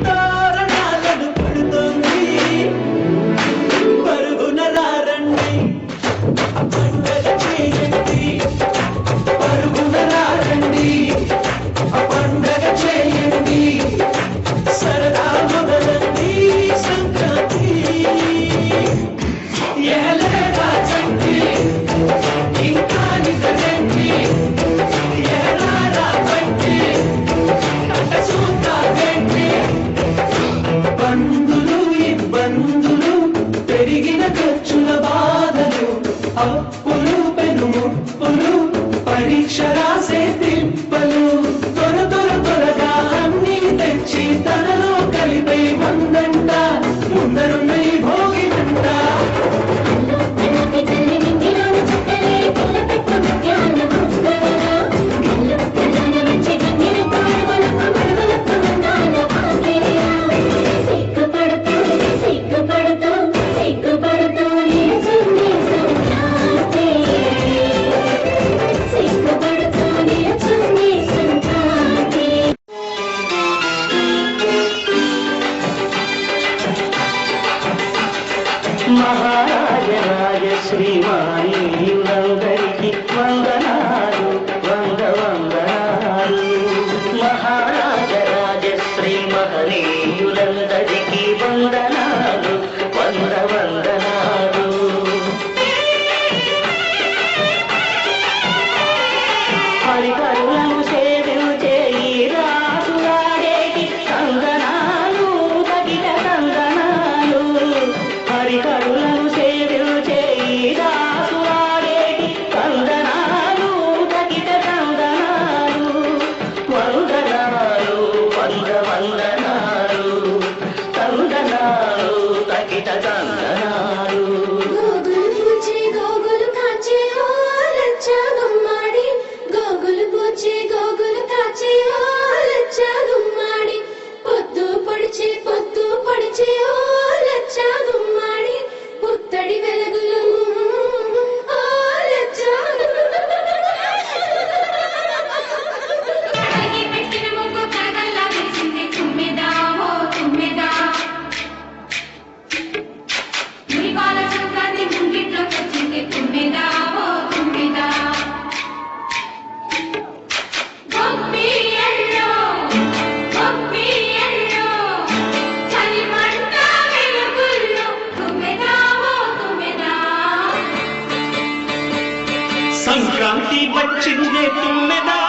తోరణాలను పడుతోంది పరుగున రండి పండగ చేయండి పరుగున రండి పండగ చేయండి సరదా మొదలండి సంక్రాంతి ఏలేరా చండి ఇంకా నిజండి ఏలారా బండి చూద్దాండి బంధులు ఇబ్బందులు పెరిగిన ఖర్చుల బాధలు అప్పులు పెనుముప్పులు పరీక్ష రాసే తిప్పలు త్వరగా అన్ని తెచ్చి తనలో కలిపే మందంట ముందరున్న ఈ భోగినంట మహారాజరాజ శ్రీమానీయులందరికీ వందనాలు వందనాలు మహారాజరాజ శ్రీ మహనీయులందరికీ వందనాలు వందనాలు హరికరులను సేవించే ఈ రాసులాడేటి కందనాలు తగిన కందనాలు హరికరులను సేవించే ఈ రాసులాడేటి కందనాలు తగిన కందనాలు వందనాలు వందనాలు కందనాలు తగిన కందనాలు గోగులు కాచే ఓ లచ్చ గుమ్మాడి గోగులు పూచే గోగులు కాచే ఓ లచ్చ గుమ్మాడి పొద్దు పొడిచే ఓ లచ్చ గుమ్మాడి పుత్తడి వెలుగులు ఓ లచ్చ పెట్టిన ముగ్గు కరగల్లా వేసింది తుమ్మెదా ఓ తుమ్మెదా మురిపాల సంక్రాంతి ముంగిట్లోకి వచ్చింది తుమ్మెదా ఓ తుమ్మెదా గొప్పి ఎల్లో చలిమంట వెలుగుల్లో తుమ్మెదా ఓ తుమ్మెదా సంక్రాంతి వచ్చిందే తుమ్మెదా